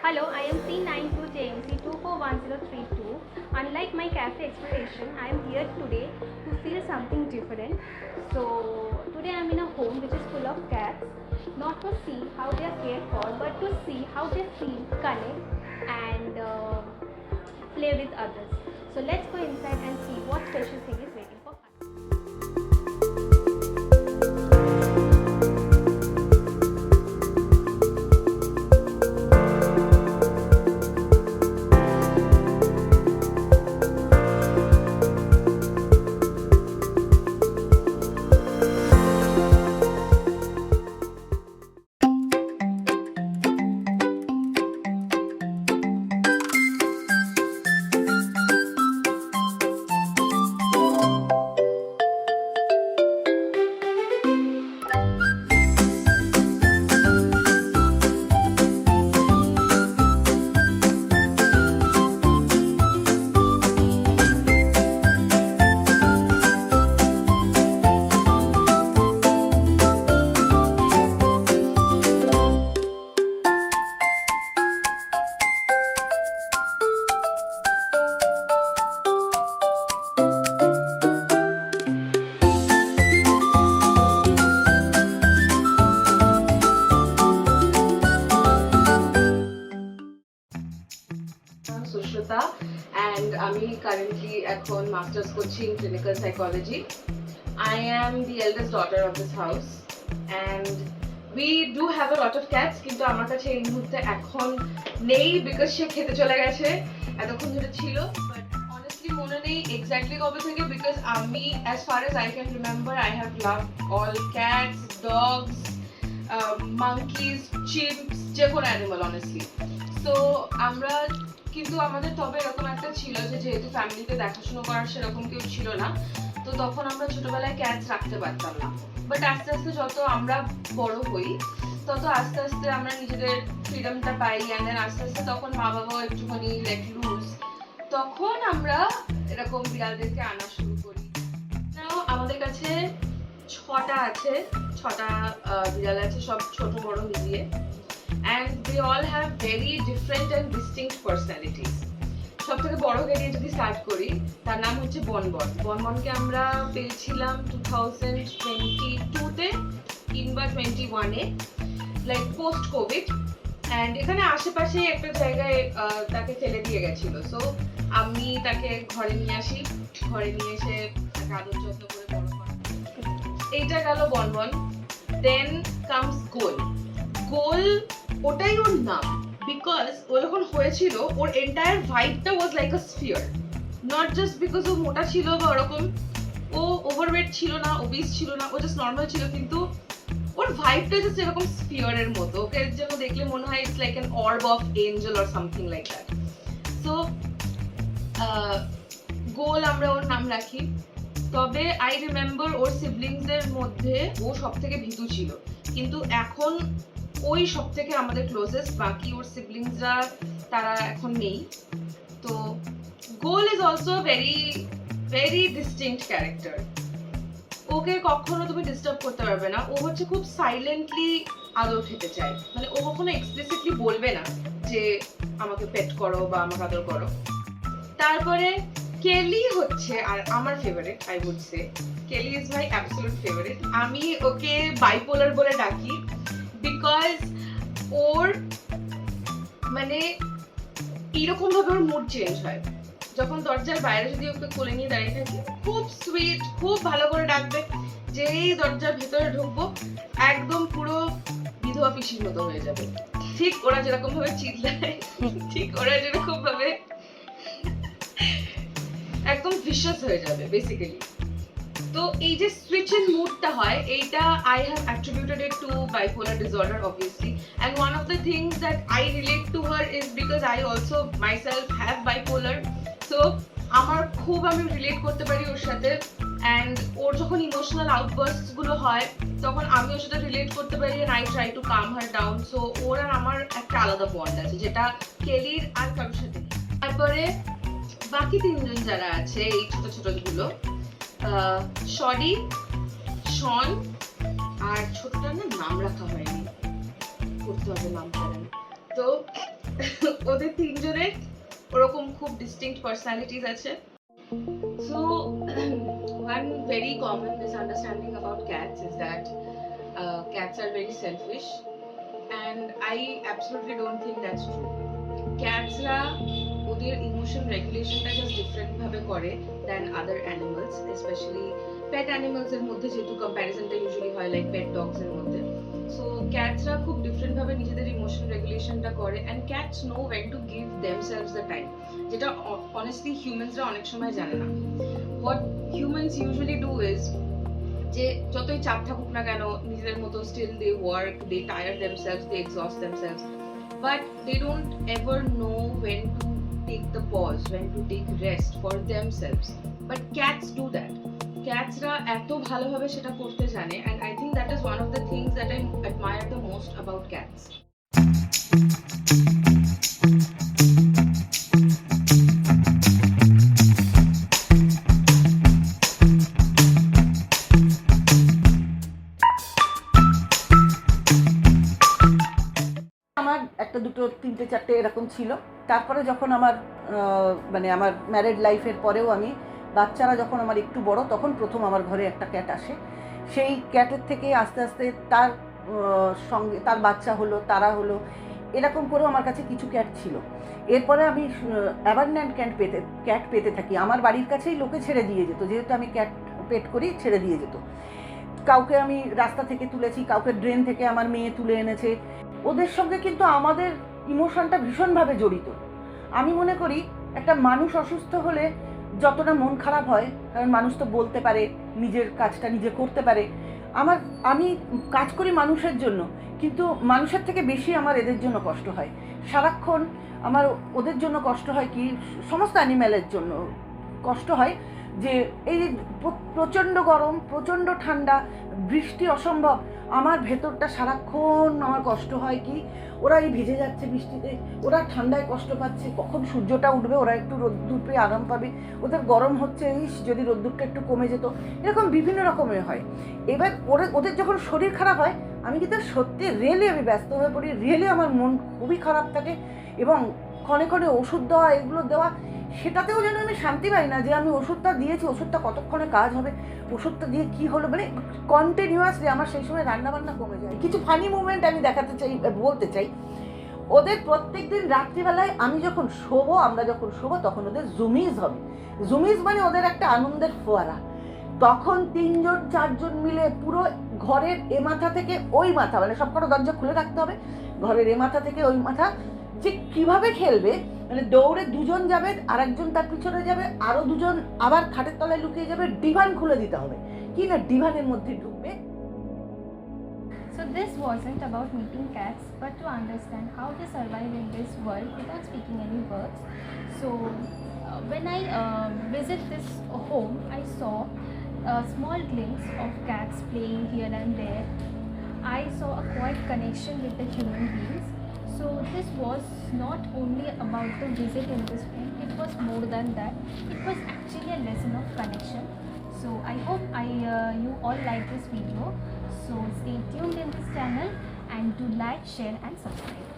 Hello, I am C92JMC241032. Unlike my cafe expectation, I am here today to feel something different. So today I am in a home which is full of cats, not to see how they are cared for, but to see how they feel, connect and play with others. So let's go inside and see what special thing is waiting for us. Sushrita and আমি currently এখন masters করছি in clinical psychology. I am the eldest daughter of this house and we do have a lot of cats কিন্তু আমার কাছে এই মুহূর্তে এখন নেই because সে খেতে চলে গেছে এতক্ষণ ধরে ছিল but honestly মনে নেই exactly কবে থেকে because আমি as far as I can remember I have loved all cats, dogs, monkeys, chimps, যে কোনো animal honestly. So আমরা কিন্তু আমাদের তবে এরকম একটা ছিল যে যেহেতু ফ্যামিলিতে দেখাশোনা করার সেরকম কেউ ছিল না তো তখন আমরা ছোটবেলায় ক্যাটস রাখতে পারতাম না বাট আস্তে আস্তে যত আমরা বড় হই তত আস্তে আস্তে আমরা নিজেদের ফ্রিডমটা পাই অ্যান্ড দেন আস্তে আস্তে তখন মা বাবাও একটুখানি লেট লুজ তখন আমরা এরকম বিড়ালদেরকে আনা শুরু করি আমাদের কাছে ছটা বিড়াল আছে সব ছোট বড় মিলিয়ে and they all have very different and distinct personalities. সবথেকে বড় গাড়ি যদি স্টার্ট করি তার নাম হচ্ছে বনবন বনবনকে আমরা পেয়েছিলাম 2022 তে কিংবা 21 এ লাইক পোস্ট কোভিড এন্ড এখানে আশেপাশে একটা জায়গায় তাকে ফেলে দিয়ে গেছিল সো আমি তাকে ঘরে নিয়ে আসি ঘরে নিয়ে এসে তাকে আদর যত্ন করে বড় করি এইটা গেল বনবন দেন কামস গোল ওটাই ওর নাম বিকজ ও যখন হয়েছিল ওর এন্টায়ার ভাইবটা was like a sphere not just because ও মোটা ছিল বা ওরকম ও ওভারওয়েট ছিল না ওবিস ছিল না ও জাস্ট নর্মাল ছিল কিন্তু ওর ভাইবটা জাস্ট এরকম স্ফিয়ারের মতো ওকে যেন দেখলে মনে হয় it's like an orb of angel or something like that so গোল আমরা ওর নাম রাখি তবে আই রিমেম্বার ওর সিবলিংসদের মধ্যে ও সব থেকে ভীতু ছিল কিন্তু এখন ওই সব থেকে আমাদের ক্লোজেস্ট বাকি ওর সিবলিংসরা তারা এখন নেই তো গোল is also very very distinct character okay কখনো তুমি ডিস্টার্ব করতে পারবে না ও হচ্ছে খুব সাইলেন্টলি আদর খেতে চায় মানে ও কখনো এক্সপ্লিসিটলি বলবে না যে আমাকে পেট করো বা আমাকে আদর করো তারপরে কেলি হচ্ছে আর আমার favourite I would say Kelly is my absolute favourite আমি ওকে বাইপোলার বলে ডাকি বিকজ ওর মানে এইরকম ভাবে ওর মুড চেঞ্জ হয় যখন দরজার বাইরে যদি ওকে কোলে নিয়ে দাঁড়িয়ে থাকি খুব সুইট খুব ভালো করে ডাকবে যেই দরজার ভেতরে ঢুকবো একদম পুরো বিধবা পিসির মতো হয়ে যাবে ঠিক ওরা যেরকম ভাবে চিল্লায় ঠিক ওরা যেরকম ভাবে একদম ভিশাস হয়ে যাবে বেসিক্যালি তো এই যে switch in moodটা হয় এইটা I have attributed it to bipolar disorder obviously and one of the things that I relate to her is because I also myself have bipolar so আমার খুব আমি রিলেট করতে পারি ওর সাথে and ওর যখন ইমোশনাল আউটবার্স্টস গুলো হয় তখন আমি ওর সাথে রিলেট করতে পারি and I try to calm her down so ওর আর আমার একটা আলাদা বন্ড আছে যেটা কেলির আর কারোর সাথে তারপরে বাকি তিনজন যারা আছে এই ছোট ছোট গুলো শডি শন আর ছোটটার নাম রাখা হয়নি করতে হবে নাম করেন তো ওদের তিনজনের ওরকম খুব ডিস্টিংক্ট পার্সোনালিটিস আছে। So one very common misunderstanding about cats is that cats are very selfish, and I absolutely don't think that's true. Cats ra ওদের ইমোশন রেগুলেশনটা জাস্ট ডিফারেন্ট ভাবে করে দ্যান আদার অ্যানিমালস, স্পেশালি পেট অ্যানিমালস এর মধ্যে, যেহেতু কম্প্যারিজনটা usually হয় like পেট dogs এর মধ্যে। So ক্যাটসরা খুব ডিফারেন্ট ভাবে নিজেদের ইমোশন রেগুলেশনটা করে, and cats know when to give themselves the time, যেটা অনেস্টলি হিউম্যানসরা অনেক সময় জানে না। What humans usually do is, যে যতই চাপ থাকুক না কেন নিজেদের মতো still they work, they tire themselves, they exhaust themselves, but they don't ever know when to take the pause, when to take rest for themselves. But cats do that. Cats ra eto bhalo bhabe seta korte jane, and I think that is one of the things that I admire the most about cats. আমার একটা দুটো তিনটে চারটে এরকম ছিল। তারপরে যখন আমার মানে আমার ম্যারেড লাইফের পরেও আমি বাচ্চারা যখন আমার একটু বড়, তখন প্রথম আমার ঘরে একটা ক্যাট আসে। সেই ক্যাটের থেকে আস্তে আস্তে তার সঙ্গে তার বাচ্চা হলো, তারা হলো, এরকম করেও আমার কাছে কিছু ক্যাট ছিল। এরপরে আমি অ্যাবান্ডেন্ট ক্যাট পেতে থাকি। আমার বাড়ির কাছেই লোকে ছেড়ে দিয়ে যেত, যেহেতু আমি ক্যাট পেট করি, ছেড়ে দিয়ে যেত। কাউকে আমি রাস্তা থেকে তুলেছি, কাউকে ড্রেন থেকে আমার মেয়ে তুলে এনেছে। ওদের সঙ্গে কিন্তু আমাদের ইমোশনটা ভীষণভাবে জড়িত। আমি মনে করি একটা মানুষ অসুস্থ হলে যতটা মন খারাপ হয়, কারণ মানুষ তো বলতে পারে, নিজের কাজটা নিজে করতে পারে। আমি কাজ করি মানুষের জন্য, কিন্তু মানুষের থেকে বেশি আমার এদের জন্য কষ্ট হয়। সারাক্ষণ আমার ওদের জন্য কষ্ট হয়, কি সমস্ত অ্যানিম্যালের জন্য কষ্ট হয়, যে এই প্রচণ্ড গরম, প্রচণ্ড ঠান্ডা, বৃষ্টি অসম্ভব, আমার ভেতরটা সারাক্ষণ আমার কষ্ট হয় কি ওরা এই ভিজে যাচ্ছে বৃষ্টিতে, ওরা ঠান্ডায় কষ্ট পাচ্ছে, কখন সূর্যটা উঠবে, ওরা একটু রোদ্দুর পেয়ে আরাম পাবে, ওদের গরম হচ্ছে, যদি রোদ্দুরটা একটু কমে যেত, এরকম বিভিন্ন রকমের হয়। এবার ওদের যখন শরীর খারাপ হয়, আমি কিন্তু সত্যি রিয়েলি আমি ব্যস্ত হয়ে পড়ি, রিয়েলি আমার মন খুবই খারাপ থাকে, এবং ক্ষণে ক্ষণে ওষুধ দেওয়া, এগুলো দেওয়া, সেটাতেও যেন আমি শান্তি পাই না, যে আমি ওষুধটা দিয়েছি, ওষুধটা কতক্ষণে কাজ হবে, ওষুধটা দিয়ে কি হলো, মানে কন্টিনিউয়াসলি আমার সেই সময় রান্নাবান্না কমে যায়। কিছু ফানি মুভমেন্ট আমি বলতে চাই। ওদের প্রত্যেক দিন রাত্রিবেলায় আমরা যখন শোবো তখন ওদের জুমিজ হবে। জুমিজ মানে ওদের একটা আনন্দের ফোয়ারা। তখন 3-4 মিলে পুরো ঘরের এ মাথা থেকে ওই মাথা, মানে সবকটা দরজা খুলে রাখতে হবে, ঘরের এ মাথা থেকে ওই মাথা, যে কীভাবে খেলবে, মানে দৌড়ে 2জন যাবে, আর একজন তার পিছনে যাবে, আরও 2জন আবার খাটের তলায় লুকিয়ে যাবে, ডিভান খুলে দিতে হবে, কি না ডিভানের মধ্যে ঢুকবে। So this wasn't about meeting cats, but to understand how they survive in this world without speaking any words. So when I visit this home, I saw a small glimpse of cats playing here and there. I saw a quiet connection with the human beings. So this was not only about the visit in this home, it was more than that. It was actually a lesson of connection. So I hope you all like this video. So stay tuned in this channel and do like, share and subscribe.